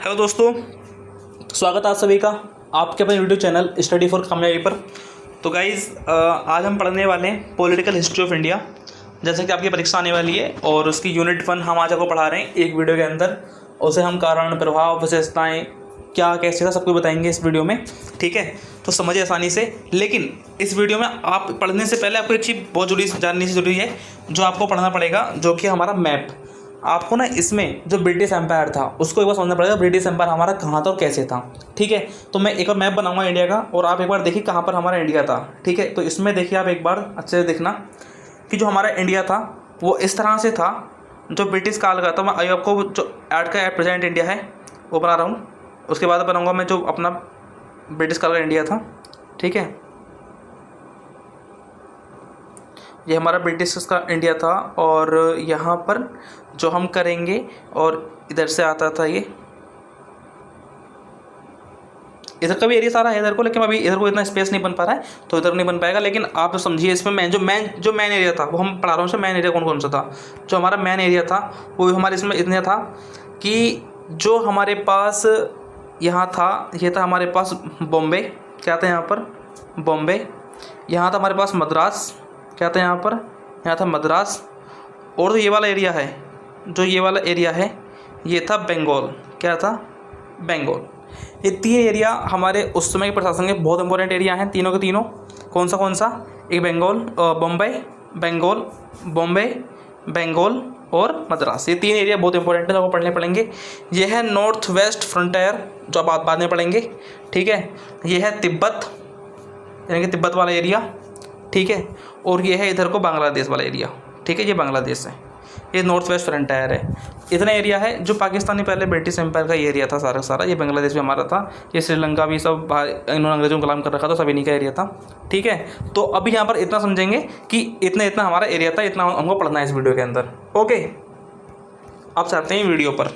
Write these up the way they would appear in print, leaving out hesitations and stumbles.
Hello दोस्तों, स्वागत है आप सभी का आपके अपने यूट्यूब चैनल स्टडी फॉर कामयाबी पर। तो गाइज़, आज हम पढ़ने वाले हैं पॉलिटिकल हिस्ट्री ऑफ इंडिया। जैसे कि आपकी परीक्षा आने वाली है और उसकी यूनिट 1 हम आज आपको पढ़ा रहे हैं एक वीडियो के अंदर। उसे हम कारण, प्रभाव, विशेषताएँ क्या कैसे था सब कुछ बताएंगे इस वीडियो में। ठीक है, तो समझिए आसानी से। लेकिन इस वीडियो में आप पढ़ने से पहले आपको एक चीज़ बहुत जाननी से ज़रूरी है, जो आपको पढ़ना पड़ेगा, जो कि हमारा मैप। आपको ना इसमें जो ब्रिटिश एम्पायर था उसको एक बार समझना पड़ेगा, ब्रिटिश एम्पायर हमारा कहाँ था और कैसे था। ठीक है, तो मैं एक बार मैप बनाऊंगा इंडिया का और आप एक बार देखिए कहाँ पर हमारा इंडिया था। ठीक है, तो इसमें देखिए आप एक बार अच्छे से देखना कि जो हमारा इंडिया था वो इस तरह से था। जो ब्रिटिश काल का था, मैं आपको जो ऐड का प्रेजेंट इंडिया है वो बना रहा हूँ। उसके बाद बनाऊँगा मैं जो अपना ब्रिटिश काल का इंडिया था। ठीक है, ये हमारा ब्रिटिश का इंडिया था और यहाँ पर जो हम करेंगे, और इधर से आता था ये, इधर का भी एरिया सारा है इधर को, लेकिन अभी इधर को इतना स्पेस नहीं बन पा रहा है तो इधर नहीं बन पाएगा। लेकिन आप समझिए, इसमें मेन एरिया था वो हम पढ़ा रहा हूँ। मेन एरिया कौन कौन सा था? जो हमारा मेन एरिया था वो हमारे इसमें इतना था कि जो हमारे पास यहाँ था, ये था हमारे पास बॉम्बे, क्या था यहाँ पर बॉम्बे। यहाँ था हमारे पास मद्रास, क्या था यहाँ पर, यहाँ था मद्रास। और ये वाला एरिया है, जो ये वाला एरिया है ये था बंगाल, क्या था बंगाल। ये तीन एरिया हमारे उस समय के प्रशासन के बहुत इंपॉर्टेंट एरिया हैं, तीनों के तीनों। कौन सा? एक बंगाल, बॉम्बे, बंगाल, बॉम्बे, बंगाल और मद्रास। ये तीन एरिया बहुत इंपॉर्टेंट है, जो आपको पढ़ने पड़ेंगे। ये है नॉर्थ वेस्ट फ्रंटियर, जो आप बाद में पढ़ेंगे। ठीक है, ये है तिब्बत, यानी कि तिब्बत वाला एरिया। ठीक है, और ये है इधर को बांग्लादेश वाला एरिया। ठीक है, ये बांग्लादेश है, ये नॉर्थ वेस्ट फ्रंटियर है। इतना एरिया है जो पाकिस्तानी पहले ब्रिटिश एम्पायर का एरिया था सारा। ये बांग्लादेश भी हमारा था, ये श्रीलंका भी सब इन्होंने अंग्रेजों को गुलाम कर रखा था, सब इन्हीं का एरिया था। ठीक है, तो अभी यहाँ पर इतना समझेंगे कि इतना हमारा एरिया था, इतना हमको पढ़ना है इस वीडियो के अंदर। ओके, अब चलते हैं वीडियो पर,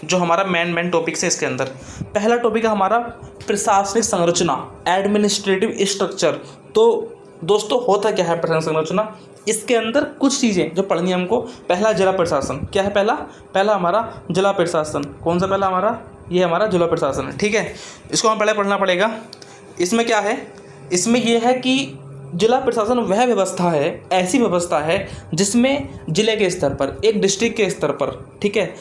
जो हमारा मेन टॉपिक्स है। इसके अंदर पहला टॉपिक है हमारा प्रशासनिक संरचना, एडमिनिस्ट्रेटिव स्ट्रक्चर। तो दोस्तों, होता क्या है प्रशासनिक संरचना? इसके अंदर कुछ चीज़ें जो पढ़नी है हमको। पहला जिला प्रशासन, क्या है पहला हमारा जिला प्रशासन। कौन सा पहला हमारा? ये हमारा जिला प्रशासन है। ठीक है, इसको हम पहले पढ़ना पड़ेगा। इसमें क्या है? इसमें यह है कि जिला प्रशासन वह व्यवस्था है, ऐसी व्यवस्था है जिसमें जिले के स्तर पर, एक डिस्ट्रिक्ट के स्तर पर, ठीक है,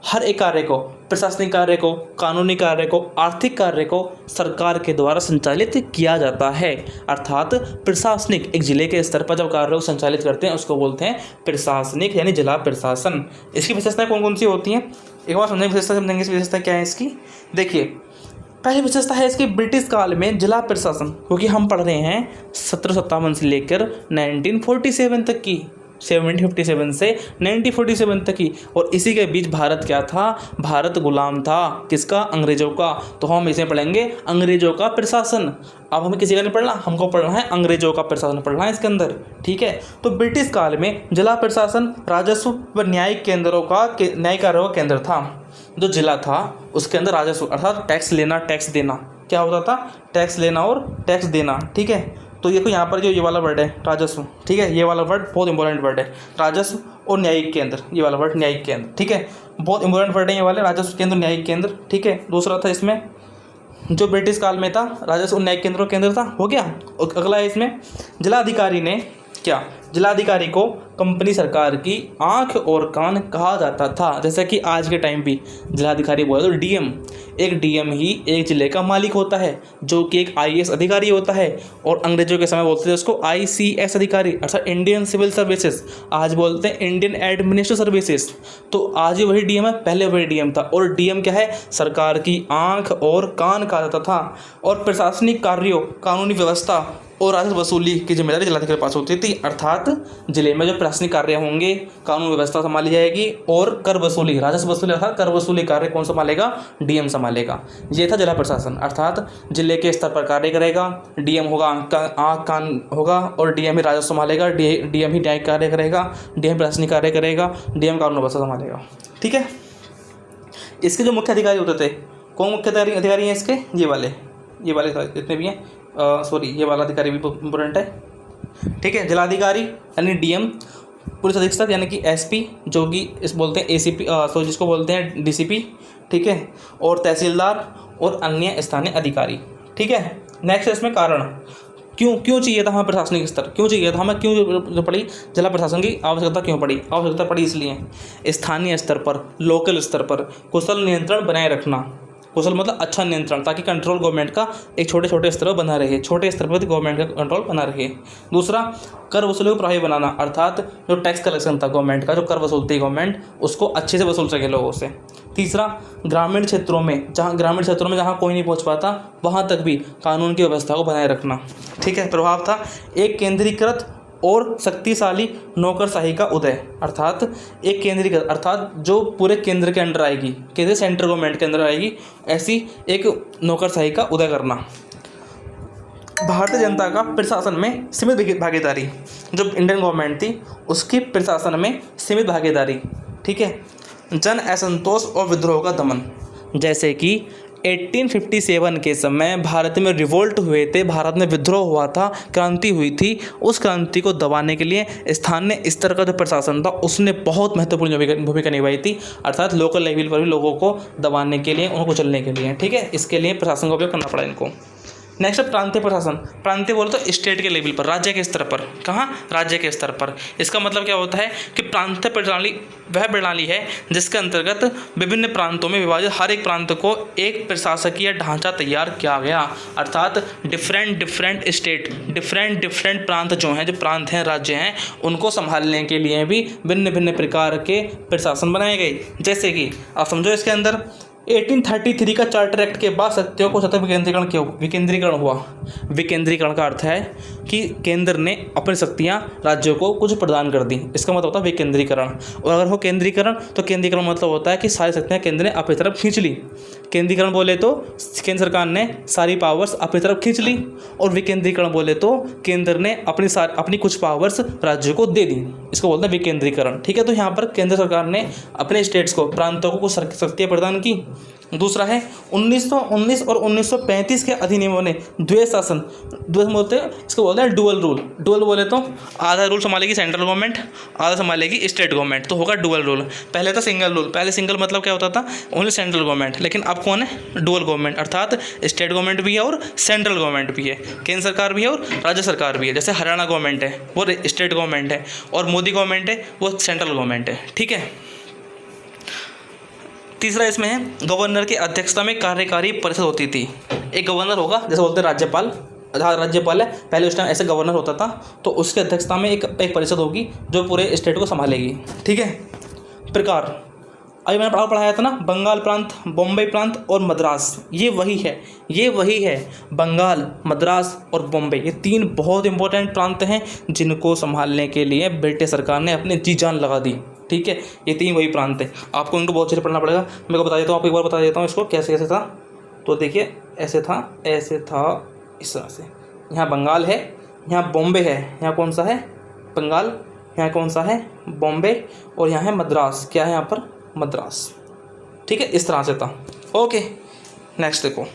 हर एक कार्य को, प्रशासनिक कार्य को, कानूनी कार्य को, आर्थिक कार्य को सरकार के द्वारा संचालित किया जाता है। अर्थात प्रशासनिक, एक जिले के स्तर पर जब कार्य को संचालित करते हैं उसको बोलते हैं प्रशासनिक, यानी जिला प्रशासन। इसकी विशेषताएं कौन कौन सी होती हैं? एक बार समझेंगे, विशेषता समझेंगे। इसकी विशेषता क्या है इसकी? देखिए, पहली विशेषता है इसकी ब्रिटिश काल में जिला प्रशासन, क्योंकि हम पढ़ रहे हैं 1757 से लेकर 1947 तक की, 1757 से 1947 तक की। और इसी के बीच भारत क्या था? भारत गुलाम था, किसका? अंग्रेजों का। तो हम इसे पढ़ेंगे अंग्रेजों का प्रशासन। अब हमें किसी का नहीं पढ़ना, हमको पढ़ना है अंग्रेजों का प्रशासन पढ़ना है इसके अंदर। ठीक है, तो ब्रिटिश काल में जिला प्रशासन राजस्व व न्यायिक केंद्रों का, न्यायिक कार्यों का केंद्र था। जो जिला था उसके अंदर राजस्व अर्थात टैक्स लेना, टैक्स देना, क्या होता था? टैक्स लेना और टैक्स देना। ठीक है, तो देखो यहाँ पर जो ये वाला वर्ड है राजस्व, ठीक है, ये वाला वर्ड बहुत इंपॉर्टेंट वर्ड है, राजस्व और न्यायिक केंद्र, ये वाला वर्ड न्यायिक केंद्र। ठीक है, बहुत इंपॉर्टेंट वर्ड है ये वाले, राजस्व केंद्र, न्यायिक केंद्र। ठीक है, दूसरा था इसमें जो ब्रिटिश काल में था, राजस्व और न्यायिक केंद्र केंद्र था, हो गया। अगला है इसमें जिलाधिकारी ने क्या? जिलाधिकारी को कंपनी सरकार की आंख और कान कहा जाता था। जैसे कि आज के टाइम भी जिलाधिकारी बोले तो डीएम, एक डीएम ही एक जिले का मालिक होता है, जो कि एक आईएएस अधिकारी होता है। और अंग्रेजों के समय बोलते थे उसको आईसीएस अधिकारी, अर्थात इंडियन सिविल सर्विसेज। आज बोलते हैं इंडियन एडमिनिस्ट्रेटिव सर्विसेज। तो आज भी वही डीएम है, पहले वही डीएम था। और डीएम क्या है? सरकार की आंख और कान कहा जाता था। और प्रशासनिक कार्यों, कानूनी व्यवस्था और राजस्व वसूली की जिम्मेदारी जिलाधिकारी के पास होती थी। अर्थात जिले में जो प्रशासनिक कार्य होंगे, कानून व्यवस्था संभाली जाएगी, और कर वसूली, राजस्व वसूली अर्थात कर वसूली कार्य कौन संभालेगा? डीएम संभालेगा। ये था जिला प्रशासन, अर्थात जिले के स्तर पर कार्य करेगा, डीएम होगा, आंख कान होगा, और डीएम ही राजस्व संभालेगा, डीएम ही न्यायिक कार्य करेगा, डीएम प्रशासनिक कार्य करेगा, डीएम कानून व्यवस्था संभालेगा। ठीक है, इसके जो मुख्य अधिकारी होते थे, कौन मुख्य अधिकारी हैं इसके? ये वाले जितने भी हैं, सॉरी, ये वाला अधिकारी भी इंपॉर्टेंट है। ठीक है, जिलाधिकारी यानी डीएम, पुलिस अधीक्षक यानी कि एसपी, जो कि इस बोलते हैं एसीपी, जिसको बोलते हैं डीसीपी, ठीक है, और तहसीलदार और अन्य स्थानीय अधिकारी, ठीक है। नेक्स्ट है इसमें कारण, क्यों चाहिए था हमें प्रशासनिक स्तर, क्यों चाहिए था हमें, क्यों जो पड़ी जिला प्रशासन की आवश्यकता, क्यों पड़ी आवश्यकता पड़ी, इसलिए स्थानीय स्तर पर, लोकल स्तर पर कुशल नियंत्रण बनाए रखना, कुशल मतलब अच्छा नियंत्रण, ताकि कंट्रोल गवर्नमेंट का एक छोटे छोटे स्तर पर बना रहे, छोटे स्तर पर गवर्नमेंट का कंट्रोल बना रहे। दूसरा, कर वसूली को प्रभावी बनाना, अर्थात जो टैक्स कलेक्शन था गवर्नमेंट का, जो कर वसूलती है गवर्नमेंट, उसको अच्छे से वसूल सके लोगों से। तीसरा, ग्रामीण क्षेत्रों में जहाँ कोई नहीं पहुँच पाता वहाँ तक भी कानून की व्यवस्था को बनाए रखना, ठीक है। प्रभाव था एक केंद्रीकृत और शक्तिशाली नौकरशाही का उदय, अर्थात एक केंद्रीकृत अर्थात जो पूरे केंद्र के अंडर आएगी, केंद्र सेंट्रल गवर्नमेंट के अंदर आएगी, ऐसी एक नौकरशाही का उदय करना। भारतीय जनता का प्रशासन में सीमित भागीदारी, जो इंडियन गवर्नमेंट थी उसकी प्रशासन में सीमित भागीदारी, ठीक है। जन असंतोष और विद्रोह का दमन, जैसे कि 1857 के समय भारत में रिवोल्ट हुए थे, भारत में विद्रोह हुआ था, क्रांति हुई थी, उस क्रांति को दबाने के लिए स्थानीय स्तर का जो प्रशासन था उसने बहुत महत्वपूर्ण भूमिका निभाई थी, अर्थात लोकल लेवल पर भी लोगों को दबाने के लिए, उनको कुचलने के लिए, ठीक है। इसके लिए प्रशासन का उपयोग करना पड़ा इनको। नेक्स्ट प्रांतीय प्रशासन, प्रांतीय बोले तो स्टेट के लेवल पर, राज्य के स्तर पर, कहाँ, राज्य के स्तर पर। इसका मतलब क्या होता है कि प्रांतीय प्रणाली वह प्रणाली है जिसके अंतर्गत विभिन्न प्रांतों में विभाजित हर एक प्रांत को एक प्रशासकीय ढांचा तैयार किया गया, अर्थात डिफरेंट स्टेट, डिफरेंट प्रांत जो हैं, जो प्रांत हैं, राज्य हैं, उनको संभालने के लिए भी भिन्न भिन्न प्रकार के प्रशासन बनाए गए। जैसे कि आप समझो इसके अंदर 1833 का चार्टर एक्ट के बाद सत्यों को सतत विकेंद्रीकरण हुआ। विकेंद्रीकरण का अर्थ है कि केंद्र ने अपनी शक्तियां राज्यों को कुछ प्रदान कर दी, इसका मतलब होता है विकेंद्रीकरण। और अगर हो केंद्रीकरण तो केंद्रीकरण मतलब होता है कि सारी शक्तियां केंद्र ने अपनी तरफ खींच ली। केंद्रीकरण बोले तो केंद्र सरकार ने सारी पावर्स अपनी तरफ खींच ली, और विकेंद्रीकरण बोले तो केंद्र ने अपनी कुछ पावर्स राज्यों को दे दी, इसको बोलते हैं विकेंद्रीकरण, ठीक है। तो यहाँ पर केंद्र सरकार ने अपने स्टेट्स को, प्रांतों को कुछ शक्तियाँ प्रदान की। दूसरा है 1919 और 1935 के अधिनियमों ने द्वैध शासन, द्वैध बोलते हैं इसको, बोलते हैं डुअल रूल। डुअल बोले तो आधा रूल संभालेगी सेंट्रल गवर्नमेंट, आधा संभालेगी स्टेट गवर्नमेंट, तो होगा डुअल रूल। पहले था सिंगल रूल, पहले सिंगल मतलब क्या होता था, ओनली सेंट्रल गवर्नमेंट, लेकिन अब कौन है, डुअल गवर्नमेंट, अर्थात स्टेट गवर्नमेंट भी है और सेंट्रल गवर्नमेंट भी है, केंद्र सरकार भी है और राज्य सरकार भी है। जैसे हरियाणा गवर्नमेंट है वो स्टेट गवर्नमेंट है, और मोदी गवर्नमेंट है वो सेंट्रल गवर्नमेंट है, ठीक है। तीसरा इसमें है गवर्नर की अध्यक्षता में कार्यकारी परिषद होती थी। एक गवर्नर होगा, जैसे बोलते हैं राज्यपाल, राज्यपाल है, पहले उस टाइम ऐसे गवर्नर होता था, तो उसकी अध्यक्षता में एक परिषद होगी जो पूरे स्टेट को संभालेगी, ठीक है। प्रकार, अभी मैंने पढ़ाया था ना, बंगाल प्रांत, बॉम्बे प्रांत और मद्रास, ये वही है बंगाल, मद्रास और बॉम्बे, ये तीन बहुत इंपॉर्टेंट प्रांत हैं जिनको संभालने के लिए ब्रिटिश सरकार ने अपनी जी जान लगा दी, ठीक है। ये तीन वही प्रांत हैं, आपको इनको बहुत अच्छे से पढ़ना पड़ेगा। मैं को बता देता हूँ, आपको एक बार बता देता हूँ इसको कैसे था। तो देखिए ऐसे था इस तरह से, यहाँ बंगाल है, यहाँ बॉम्बे है, यहाँ कौन सा है, बंगाल, यहाँ कौन सा है, बॉम्बे, और यहाँ है मद्रास, क्या है यहाँ पर, मद्रास, ठीक है। इस तरह से था, ओके। नेक्स्ट देखो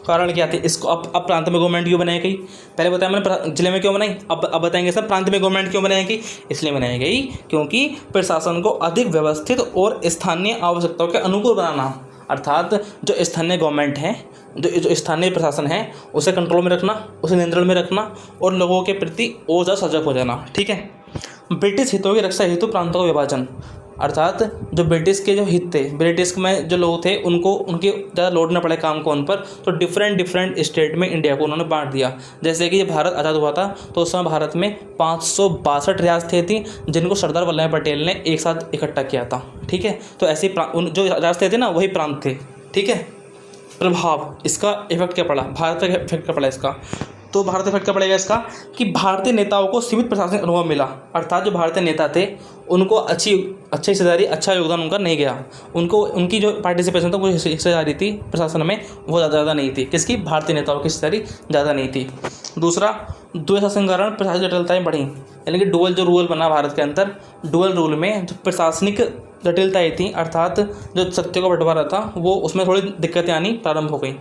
कारण क्या थे, इसको अब प्रांत में गवर्नमेंट क्यों बनाई गई, पहले बताया मैंने जिले में क्यों बनाई, अब बताएंगे सर प्रांत में गवर्नमेंट क्यों बनाई गई। इसलिए बनाई गई क्योंकि प्रशासन को अधिक व्यवस्थित और स्थानीय आवश्यकताओं के अनुकूल बनाना, अर्थात जो स्थानीय गवर्नमेंट है, जो स्थानीय प्रशासन है, उसे कंट्रोल में रखना, उसे नियंत्रण में रखना, और लोगों के प्रति और ज़्यादा सजग हो जाना, ठीक है। ब्रिटिश हितों की रक्षा हेतु प्रांतों का विभाजन, अर्थात जो ब्रिटिश के जो हित थे, ब्रिटिश में जो लोग थे उनके ज़्यादा लोड ना पड़े काम को उन पर, तो डिफरेंट स्टेट में इंडिया को उन्होंने बांट दिया। जैसे कि जब भारत आज़ाद हुआ था तो उस समय भारत में 562 रियासतें थी जिनको सरदार वल्लभ भाई पटेल ने एक साथ इकट्ठा किया था, ठीक है। तो ऐसे जो रियासतें थे ना वही प्रांत थे, ठीक है। प्रभाव, इसका इफेक्ट क्या पड़ा, भारत का इफेक्ट क्या पड़ा इसका, तो भारत इफेक्ट क्या पड़ेगा इसका कि भारतीय नेताओं को सीमित प्रशासनिक अनुभव मिला, अर्थात जो भारतीय नेता थे उनको अच्छी हिस्सेदारी, अच्छा योगदान उनका नहीं गया, उनकी जो पार्टिसिपेशन था वो हिस्सेदारी थी प्रशासन में वो ज़्यादा नहीं थी, किसकी, भारतीय नेताओं की हिस्सेदारी ज़्यादा नहीं थी। दूसरा, द्वैध शासन के कारण प्रशासनिक जटिलताएँ बढ़ी, यानी कि डुअल जो रूल बना भारत के अंदर, डुअल रूल में जो प्रशासनिक जटिलताएँ थी, अर्थात जो शक्तियों का बंटवारा था वो, उसमें थोड़ी दिक्कतें आनी प्रारंभ हो गई।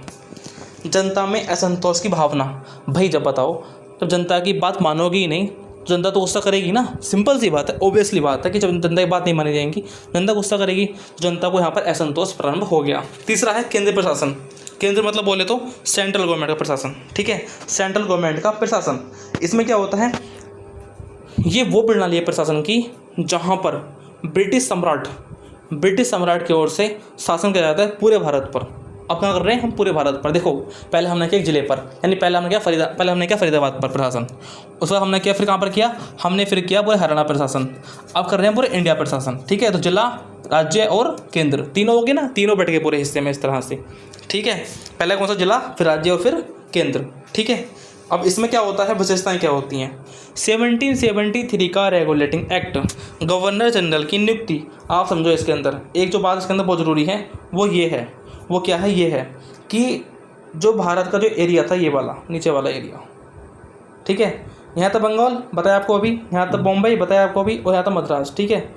जनता में असंतोष की भावना, भाई जब बताओ, जब जनता की बात मानोगे ही नहीं जनता तो गुस्सा करेगी ना, सिंपल सी बात है, ऑब्वियसली बात है कि जब जनता की बात नहीं मानी जाएगी जनता गुस्सा करेगी, जनता को यहाँ पर असंतोष प्रारंभ हो गया। तीसरा है केंद्रीय प्रशासन। केंद्र मतलब बोले तो सेंट्रल गवर्नमेंट का प्रशासन, ठीक है, सेंट्रल गवर्नमेंट का प्रशासन। इसमें क्या होता है, ये वो प्रणाली है प्रशासन की जहाँ पर ब्रिटिश सम्राट की ओर से शासन किया जाता है पूरे भारत पर। अब क्या कर रहे हैं हम, पूरे भारत पर। देखो पहले हमने किया एक जिले पर, यानी पहले हमने किया फरीदाबाद पर प्रशासन, उसके बाद हमने किया फिर कहाँ पर किया, हमने फिर किया पूरे हरियाणा प्रशासन, अब कर रहे हैं पूरे इंडिया प्रशासन, ठीक है। तो जिला, राज्य और केंद्र तीनों हो गए ना, तीनों बैठ गए पूरे हिस्से में इस तरह से, ठीक है। पहले कौन सा, जिला, फिर राज्य और फिर केंद्र, ठीक है। अब इसमें क्या होता है, विशेषताएं क्या होती हैं। 1773 का रेगुलेटिंग एक्ट, गवर्नर जनरल की नियुक्ति। आप समझो इसके अंदर एक जो बात इसके अंदर बहुत ज़रूरी है वो ये है, वो क्या है, ये है कि जो भारत का जो एरिया था, ये वाला नीचे वाला एरिया, ठीक है, यहाँ था बंगाल बताया आपको अभी, यहाँ था बॉम्बे बताया आपको अभी, और यहाँ था मद्रास, ठीक है।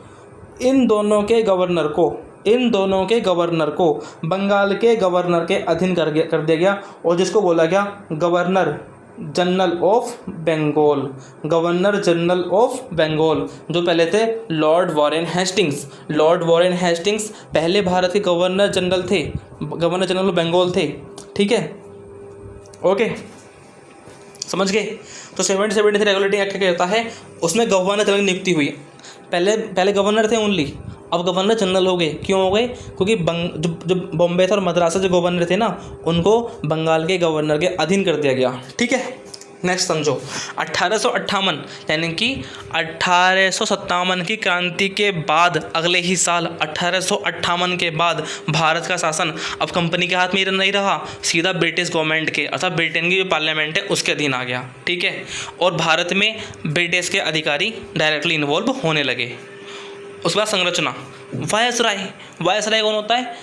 इन दोनों के गवर्नर को बंगाल के गवर्नर के अधीन कर दिया गया, और जिसको बोला गया गवर्नर जनरल ऑफ बंगाल, जो पहले थे लॉर्ड वॉरेन हेस्टिंग्स पहले भारत के गवर्नर जनरल ऑफ बंगाल थे, ठीक है, ओके, समझ गए। तो 1773 रेगुलेटिंग एक्ट क्या होता है, उसमें गवर्नर जनरल की नियुक्ति हुई। पहले गवर्नर थे ओनली, अब गवर्नर जनरल हो गए। क्यों हो गए, क्योंकि जो बॉम्बे था और मद्रास से जो गवर्नर थे ना, उनको बंगाल के गवर्नर के अधीन कर दिया गया, ठीक है। नेक्स्ट समझो, 1858 यानी कि 1857 की क्रांति के बाद, अगले ही साल 1858 के बाद भारत का शासन अब कंपनी के हाथ में नहीं रहा, सीधा ब्रिटिश गवर्नमेंट के अर्थात ब्रिटेन की जो पार्लियामेंट है उसके अधीन आ गया, ठीक है। और भारत में ब्रिटिश के अधिकारी डायरेक्टली इन्वॉल्व होने लगे। उसके बाद संरचना, वायसराय कौन होता है,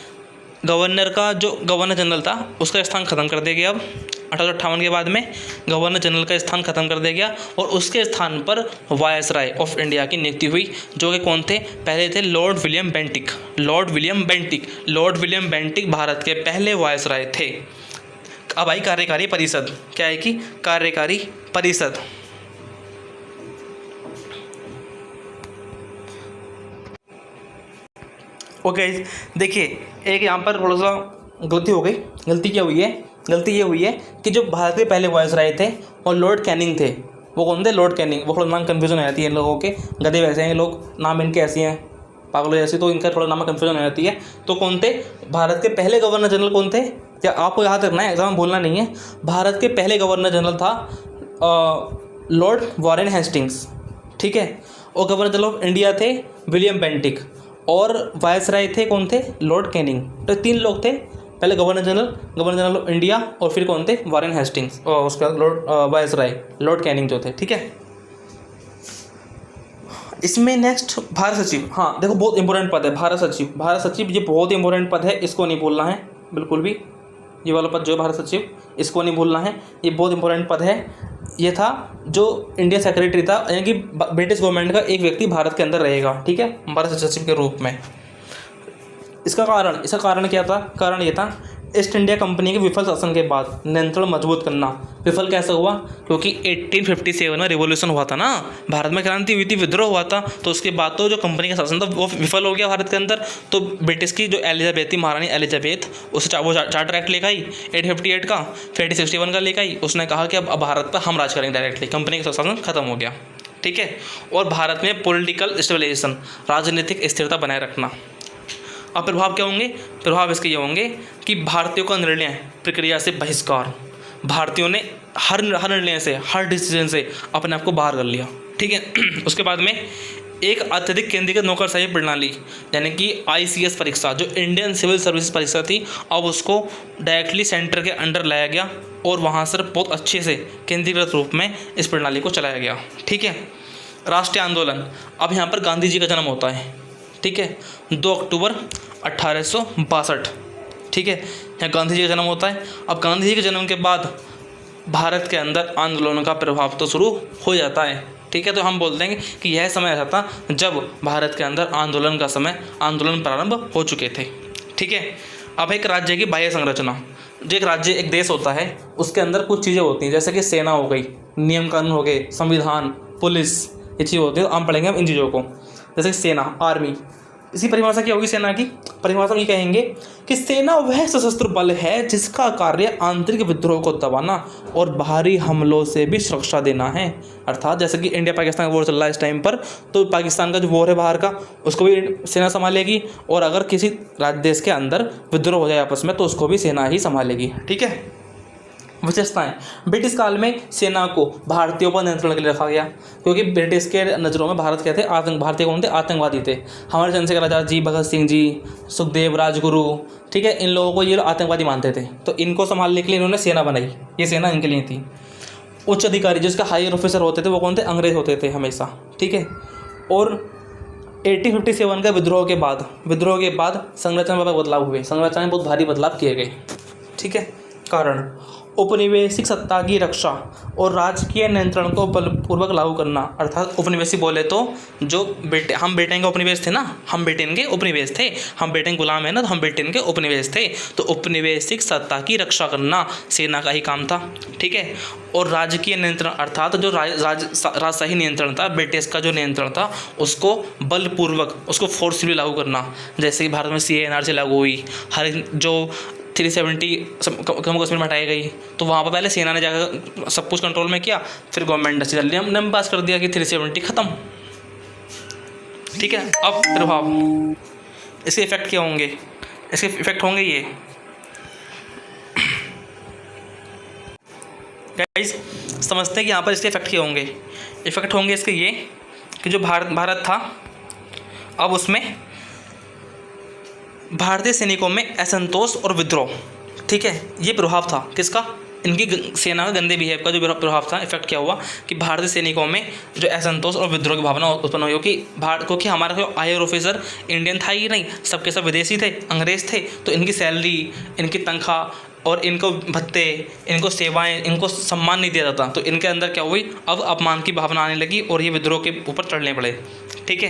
गवर्नर का जो गवर्नर जनरल था उसका स्थान खत्म कर दिया गया। अब 1858 के बाद में गवर्नर जनरल का स्थान खत्म कर दिया गया और उसके स्थान पर वायसराय ऑफ इंडिया की नियुक्ति हुई, जो कि कौन थे, पहले थे लॉर्ड विलियम बेंटिक भारत के पहले वायसराय थे। अब आई कार्यकारी परिषद, क्या है कि कार्यकारी परिषद, ओके। देखिए एक यहाँ पर थोड़ा सा गलती हो गई। गलती क्या हुई है, गलती ये हुई है कि जो भारत के पहले वायसराय थे और लॉर्ड कैनिंग थे, वो कौन थे, लॉर्ड कैनिंग। वो थोड़ा नाम कन्फ्यूजन हो जाती है इन लोगों के, गधे वैसे हैं लोग, नाम इनके ऐसे हैं, पागलों जैसे, तो इनका थोड़ा नाम कन्फ्यूजन हो जाती है। तो कौन थे, भारत के पहले गवर्नर जनरल कौन थे, क्या आपको याद रखना है, एग्जाम में भूलना नहीं है। भारत के पहले गवर्नर जनरल था लॉर्ड वॉरेन हेस्टिंग्स, ठीक है, और गवर्नर जनरल ऑफ इंडिया थे विलियम बेंटिक, और वायसराय थे कौन थे, लॉर्ड कैनिंग। तो तीन लोग थे, पहले गवर्नर जनरल ऑफ इंडिया, और फिर कौन थे, वॉरेन हेस्टिंग्स, और उसके बाद वायसराय लॉर्ड कैनिंग जो थे, ठीक है। इसमें नेक्स्ट भारत सचिव, हाँ देखो बहुत इंपॉर्टेंट पद है भारत सचिव, ये बहुत इंपॉर्टेंट पद है, इसको नहीं भूलना है बिल्कुल भी। ये वाला पद जो भारत सचिव, इसको नहीं भूलना है, ये बहुत इंपॉर्टेंट पद है। ये था जो इंडिया सेक्रेटरी था, यानी कि ब्रिटिश गवर्नमेंट का एक व्यक्ति भारत के अंदर रहेगा, ठीक है, भारत सचिव के रूप में। इसका कारण क्या था, कारण ये था ईस्ट इंडिया कंपनी के विफल शासन के बाद नियंत्रण मजबूत करना। विफल कैसे हुआ, क्योंकि 1857 में रिवॉल्यूशन हुआ था ना, भारत में क्रांति हुई थी, विद्रोह हुआ था, तो उसके बाद तो जो कंपनी का शासन था वो विफल हो गया भारत के अंदर। तो ब्रिटिश की जो एलिजाबेथ थी, महारानी एलिजाबेथ, उससे वो चार्टर एक्ट लेकर आई 858 का, फिर 1861 का लेकर आई। उसने कहा कि अब भारत पर हम राज करेंगे डायरेक्टली, कंपनी का शासन खत्म हो गया, ठीक है। और भारत में पॉलिटिकल स्टेबलाइजेशन, राजनीतिक स्थिरता बनाए रखना। अब प्रभाव क्या होंगे, प्रभाव इसके ये होंगे कि भारतीयों का निर्णय प्रक्रिया से बहिष्कार, भारतीयों ने हर निर्णय से, हर डिसीजन से अपने आप को बाहर कर लिया, ठीक है। उसके बाद में एक अत्यधिक केंद्रीकृत नौकरशाही प्रणाली, यानी कि ICS परीक्षा, जो इंडियन सिविल सर्विस परीक्षा थी, अब उसको डायरेक्टली सेंटर के अंडर लाया गया और वहाँ से बहुत अच्छे से केंद्रीकृत रूप में इस प्रणाली को चलाया गया, ठीक है। राष्ट्रीय आंदोलन, अब यहाँ पर गांधी जी का जन्म होता है, ठीक है, 2 अक्टूबर 1862, ठीक है, यहाँ गांधी जी का जन्म होता है। अब गांधी जी के जन्म के बाद भारत के अंदर आंदोलनों का प्रभाव तो शुरू हो जाता है, ठीक है। तो हम बोलते हैं कि यह समय ऐसा था जब भारत के अंदर आंदोलन प्रारंभ हो चुके थे, ठीक है। अब एक राज्य की बाह्य संरचना, जो एक राज्य, एक देश होता है, उसके अंदर कुछ चीज़ें होती हैं, जैसे कि सेना हो गई, नियम कानून हो गए, संविधान, पुलिस, ये चीज़ होती है। तो हम पढ़ेंगे इन चीज़ों को, जैसे कि सेना, आर्मी। इसकी परिभाषा क्या होगी सेना की? परिभाषा ये कहेंगे कि सेना वह सशस्त्र बल है जिसका कार्य आंतरिक विद्रोह को दबाना और बाहरी हमलों से भी सुरक्षा देना है। अर्थात जैसे कि इंडिया पाकिस्तान का वॉर चल रहा है इस टाइम पर, तो पाकिस्तान का जो वॉर है बाहर का, उसको भी सेना संभालेगी, और अगर किसी राज्य देश के अंदर विद्रोह हो जाए आपस में, तो उसको भी सेना ही संभालेगी। ठीक है। विशेषताएं, ब्रिटिश काल में सेना को भारतीयों पर नियंत्रण के लिए रखा गया, क्योंकि ब्रिटिश के नज़रों में भारत क्या थे? भारतीय कौन थे? आतंकवादी थे। हमारे चंद्रशेखर आज़ाद जी, भगत सिंह जी, सुखदेव, राजगुरु, ठीक है, इन लोगों को ये लोग आतंकवादी मानते थे। तो इनको संभालने के लिए इन्होंने सेना बनाई, ये सेना इनके लिए थी। उच्च अधिकारी जिसका हायर ऑफिसर होते थे वो कौन थे? अंग्रेज होते थे हमेशा। ठीक है। और 1857 का विद्रोह के बाद संरचना में बदलाव हुए, संरचना में बहुत भारी बदलाव किए गए। ठीक है। कारण, औपनिवेशिक सत्ता की रक्षा और राजकीय नियंत्रण को बलपूर्वक लागू करना। अर्थात औपनिवेशिक बोले तो जो हम ब्रिटेन के उपनिवेश थे ना, हम ब्रिटेन के उपनिवेश थे, हम ब्रिटेन गुलाम है ना, तो हम ब्रिटेन के उपनिवेश थे। तो औपनिवेशिक सत्ता की रक्षा करना सेना का ही काम था। ठीक है। और राजकीय नियंत्रण, अर्थात जो राजशाही नियंत्रण था, ब्रिटिश का जो नियंत्रण था, उसको बलपूर्वक, उसको फोर्सफुली लागू करना। जैसे कि भारत में CANRC लागू हुई, हर जो 370 जम्मू कश्मीर में हटाई गई, तो वहाँ पर पहले सेना ने जाकर सब कुछ कंट्रोल में किया, फिर गवर्नमेंट ने जल्दी हमने पास कर दिया कि 370 खत्म। ठीक है। अब प्रभाव, इसके इफेक्ट क्या होंगे? इसके इफेक्ट होंगे ये गाइस, समझते हैं कि यहाँ पर इसके इफेक्ट क्या होंगे। इफेक्ट होंगे इसके ये कि जो भारत था, अब उसमें भारतीय सैनिकों में असंतोष और विद्रोह। ठीक है। ये प्रभाव था किसका? इनकी सेना का गंदे बिहेव का जो प्रभाव था। इफेक्ट क्या हुआ कि भारतीय सैनिकों में जो असंतोष और विद्रोह की भावना उत्पन्न हुई, क्योंकि हमारा जो हायर ऑफिसर इंडियन था ही नहीं, सबके सब विदेशी थे, अंग्रेज थे। तो इनकी सैलरी, इनकी तनख्वाह और इनको भत्ते, इनको सेवाएं, इनको सम्मान नहीं दिया जाता। तो इनके अंदर क्या हुई? अब अपमान की भावना आने लगी और ये विद्रोह के ऊपर चढ़ने पड़े। ठीक है।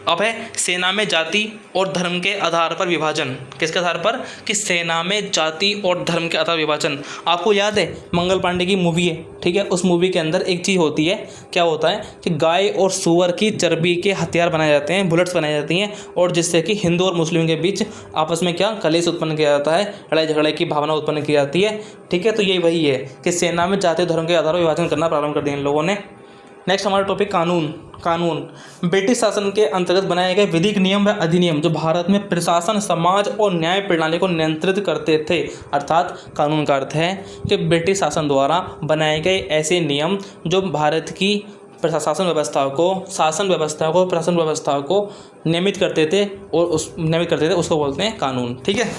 अब है सेना में जाति और धर्म के आधार पर विभाजन। किसके आधार पर? कि सेना में जाति और धर्म के आधार विभाजन। आपको याद है मंगल पांडे की मूवी है, ठीक है, उस मूवी के अंदर एक चीज़ होती है, क्या होता है कि गाय और सूअर की चर्बी के हथियार बनाए जाते हैं, बुलेट्स बनाई जाती हैं, और जिससे कि हिंदू और मुस्लिम के बीच आपस में क्या कलेश उत्पन्न किया जाता है, लड़ाई झगड़े की भावना उत्पन्न की जाती है। ठीक है। तो ये वही है कि सेना में जाति धर्म के आधार पर विभाजन करना प्रारंभ कर दिया इन लोगों ने। नेक्स्ट हमारा टॉपिक कानून। ब्रिटिश शासन के अंतर्गत बनाए गए विधिक नियम व अधिनियम जो भारत में प्रशासन, समाज और न्याय प्रणाली को नियंत्रित करते थे। अर्थात कानून का अर्थ है कि ब्रिटिश शासन द्वारा बनाए गए ऐसे नियम जो भारत की प्रशासन व्यवस्था को नियमित करते थे, और उसको बोलते हैं कानून। ठीक है।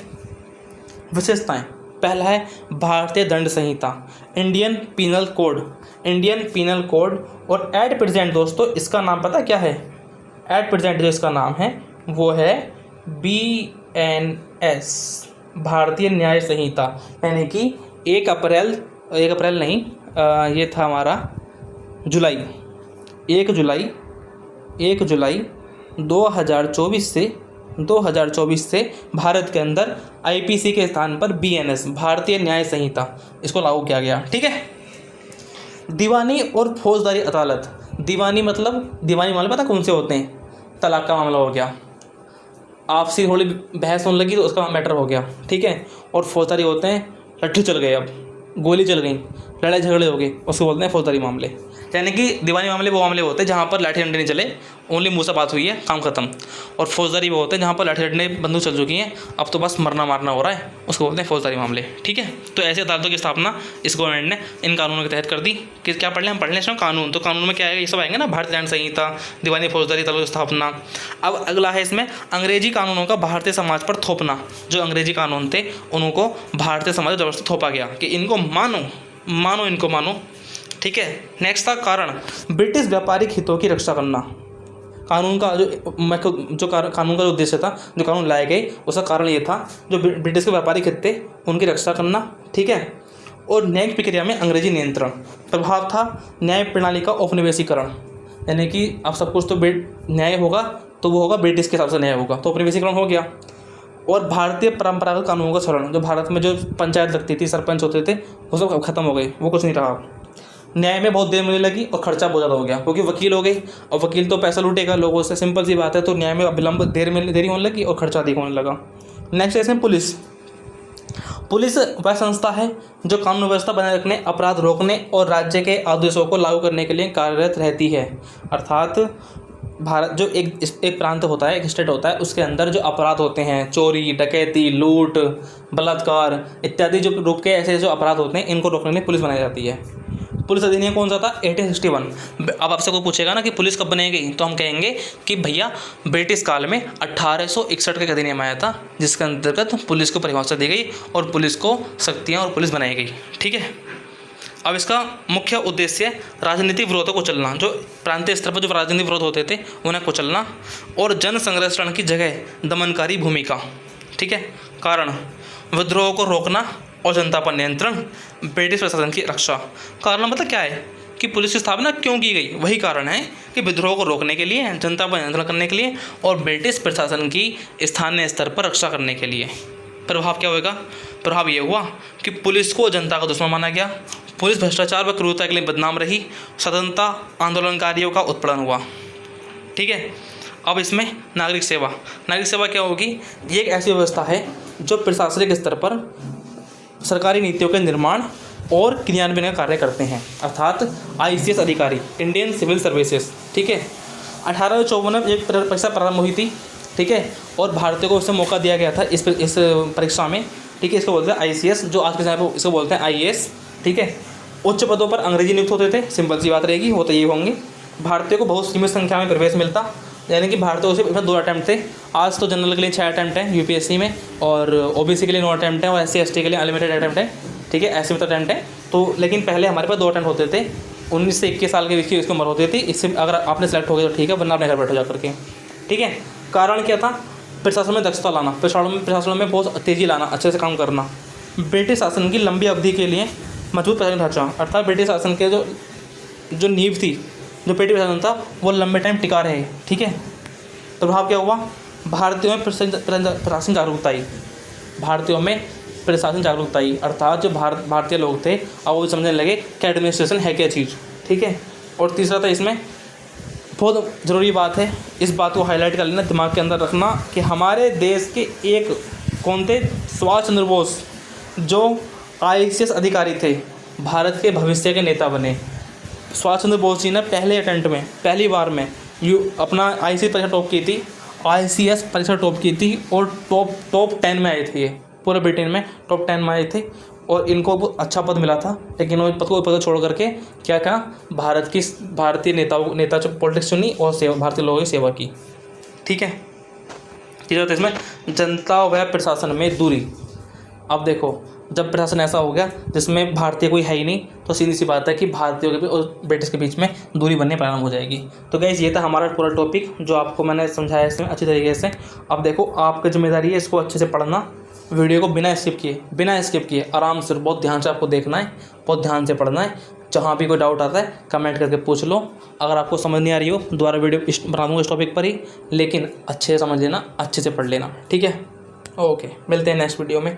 विशेषताएं, पहला है भारतीय दंड संहिता, इंडियन पीनल कोड। और एट प्रेजेंट दोस्तों इसका नाम पता क्या है? एट प्रेजेंट जो इसका नाम है वो है BNS, भारतीय न्याय संहिता। यानी कि 1 अप्रैल नहीं, ये था हमारा जुलाई 1 जुलाई 2024 से भारत के अंदर IPC के स्थान पर BNS, भारतीय न्याय संहिता, इसको लागू किया गया। ठीक है। दीवानी और फौजदारी अदालत। दीवानी मामले पता कौन से होते हैं? तलाक का मामला हो गया, आपसी थोड़ी बहस होने लगी तो उसका मैटर हो गया। ठीक है। और फौजदारी होते हैं, लट्ठू चल गए, अब गोली चल गई, लड़ाई झगड़े हो गए, उसको बोलते हैं फौजदारी मामले। यानी कि दीवानी मामले वो मामले होते हैं जहाँ पर लाठी डंडे नहीं चले, ओनली मुँह से बात हुई है, काम खत्म। और फौजदारी वो होते हैं जहाँ पर लाठी डंडे बंदूक चल चुकी हैं, अब तो बस मरना मारना हो रहा है, उसको बोलते हैं फौजदारी मामले। ठीक है। तो ऐसे अदालतों की स्थापना इस गवर्नमेंट ने इन कानूनों के तहत कर दी। कि क्या पढ़ लें? हम पढ़ लें इसमें कानून। तो कानून में क्या आएगा? ये सब आएंगे ना, भारतीय दंड संहिता, दीवानी, फौजदारी अदालतों की स्थापना। अब अगला है इसमें अंग्रेजी कानूनों का भारतीय समाज पर थोपना। जो अंग्रेजी कानून थे उनको भारतीय समाज पर जबरदस्ती थोपा गया कि इनको मानो। ठीक है। नेक्स्ट था कारण, ब्रिटिश व्यापारिक हितों की रक्षा करना। कानून का कानून का जो उद्देश्य था, जो कानून लाए गए, उसका कारण ये था जो ब्रिटिश के व्यापारिक हित थे उनकी रक्षा करना। ठीक है। और न्यायिक प्रक्रिया में अंग्रेजी नियंत्रण। प्रभाव था न्याय प्रणाली का औपनिवेशीकरण, यानी कि अब सब कुछ तो न्याय होगा तो वो होगा ब्रिटिश के हिसाब से न्याय होगा, तो औपनिवेशीकरण हो गया। और भारतीय परंपरागत कानूनों का क्षरण, जो भारत में जो पंचायत लगती थी, सरपंच होते थे, वो सब खत्म हो गए, वो कुछ नहीं रहा। न्याय में बहुत देर मिलने लगी और खर्चा बहुत ज़्यादा हो गया, क्योंकि वकील हो गए और वकील तो पैसा लूटेगा लोगों से, सिंपल सी बात है। तो न्याय में विलंब देरी होने लगी और खर्चा अधिक होने लगा। नेक्स्ट है इसमें पुलिस। पुलिस वह संस्था है जो कानून व्यवस्था बनाए रखने, अपराध रोकने और राज्य के आदेशों को लागू करने के लिए कार्यरत रहती है। अर्थात भारत जो एक प्रांत होता है, एक स्टेट होता है, उसके अंदर जो अपराध होते हैं, चोरी, डकैती, लूट, बलात्कार इत्यादि जो रूप के ऐसे जो अपराध होते हैं, इनको रोकने के लिए पुलिस बनाई जाती है। पुलिस अधिनियम कौन सा था? 1861। अब आपसे कोई पूछेगा ना कि पुलिस कब बनाई गई, तो हम कहेंगे कि भैया ब्रिटिश काल में 1861 का अधिनियम आया था, जिसके अंतर्गत पुलिस को परिभाषा दी गई और पुलिस को शक्तियाँ और पुलिस बनाई गई। ठीक है। अब इसका मुख्य उद्देश्य राजनीतिक विरोधों को चलना, जो प्रांतीय स्तर पर जो राजनीतिक विरोध होते थे उन्हें कुचलना, और जन संरक्षण की जगह दमनकारी भूमिका। ठीक है। कारण विद्रोह को रोकना और जनता पर नियंत्रण, ब्रिटिश प्रशासन की रक्षा। कारण मतलब क्या है कि पुलिस की स्थापना क्यों की गई? वही कारण है कि विद्रोह को रोकने के लिए, जनता पर नियंत्रण करने के लिए और ब्रिटिश प्रशासन की स्थानीय स्तर पर रक्षा करने के लिए। प्रभाव क्या होगा? प्रभाव ये हुआ कि पुलिस को जनता का दुश्मन माना गया, पुलिस भ्रष्टाचार व क्रूरता के लिए बदनाम रही, स्वतंत्रता आंदोलनकारियों का उत्पीड़न हुआ। ठीक है। अब इसमें नागरिक सेवा। नागरिक सेवा क्या होगी? ये एक ऐसी व्यवस्था है जो प्रशासनिक स्तर पर सरकारी नीतियों के निर्माण और क्रियान्वयन का कार्य करते हैं। अर्थात ICS अधिकारी, इंडियन सिविल सर्विसेज। ठीक है। 1854 में एक परीक्षा प्रारंभ हुई थी। ठीक है। और भारतीयों को उससे मौका दिया गया था इस परीक्षा में। ठीक है। इसको बोलते हैं ICS, जो आज के समय पर इसको बोलते हैं IAS। ठीक है। उच्च पदों पर अंग्रेजी नियुक्त होते थे, सिंपल सी बात रहेगी, वो तो ये होंगे। भारतीयों को बहुत सीमित संख्या में प्रवेश मिलता, यानी कि भारतीयों से इसमें 2 अटैम्प्ट थे। आज तो जनरल के लिए 6 अटैम्प्ट हैं UPSC में, और OBC के लिए 9 अटैम्प्ट हैं, और SC ST के लिए अनलिमिटेड अटैम्प्ट है। ठीक है। ऐसे में तो अटैम्प्ट है। तो लेकिन पहले हमारे पास 2 अटैम्प्ट होते थे। 19 से 21 साल के बीच की इसकी उम्र होती थी। इससे अगर आपने सेलेक्ट हो गए तो ठीक है, वरना अपने घर बैठो जा करके। ठीक है। कारण क्या था? प्रशासन में दक्षता लाना, प्रशासन में बहुत तेज़ी लाना, अच्छे से काम करना, ब्रिटिश शासन की लंबी अवधि के लिए मजबूत प्रशासनिक ढांचा। अर्थात ब्रिटिश शासन के जो नींव थी, जो ब्रिटिश प्रशासन था, वो लंबे टाइम टिका रहे। ठीक है। प्रभाव क्या हुआ? भारतीयों में प्रशासन जागरूकता आई। भारतीयों में प्रशासन जागरूकता आई, अर्थात जो भारतीय लोग थे अब वो समझने लगे कि एडमिनिस्ट्रेशन है क्या चीज़। ठीक है। और तीसरा था, इसमें बहुत ज़रूरी बात है, इस बात को हाईलाइट कर लेना, दिमाग के अंदर रखना, कि हमारे देश के एक कौन थे? सुभाष चंद्र बोस, जो ICS अधिकारी थे, भारत के भविष्य के नेता बने। सुभाष चंद्र बोस जी ने पहले अटेम्प्ट में, पहली बार में अपना ICS परीक्षा टॉप की थी, ICS परीक्षा टॉप की थी, और टॉप 10 में आए थे। ये पूरे ब्रिटेन में टॉप 10 में आए थे, और इनको अच्छा पद मिला था। लेकिन वो पद छोड़ करके क्या कहा? भारतीय नेता जो पॉलिटिक्स चुनी और भारतीय लोगों की सेवा की। ठीक है। तीसरा था इसमें जनता व प्रशासन में दूरी। अब देखो, जब प्रशासन ऐसा हो गया जिसमें भारतीय कोई है ही नहीं, तो सीधी सी बात है कि भारतीयों के भी और ब्रिटिश के बीच में दूरी बनने प्रारंभ हो जाएगी। तो गाइस, ये था हमारा पूरा टॉपिक जो आपको मैंने समझाया इसमें अच्छी तरीके से। अब देखो, आपकी जिम्मेदारी है इसको अच्छे से पढ़ना, वीडियो को बिना स्किप किए आराम से, बहुत ध्यान से आपको देखना है, बहुत ध्यान से पढ़ना है। जहाँ भी कोई डाउट आता है कमेंट करके पूछ लो। अगर आपको समझ नहीं आ रही हो, दोबारा वीडियो बना दूँगा इस टॉपिक पर ही, लेकिन अच्छे से समझ लेना, अच्छे से पढ़ लेना। ठीक है। ओके, मिलते हैं नेक्स्ट वीडियो में।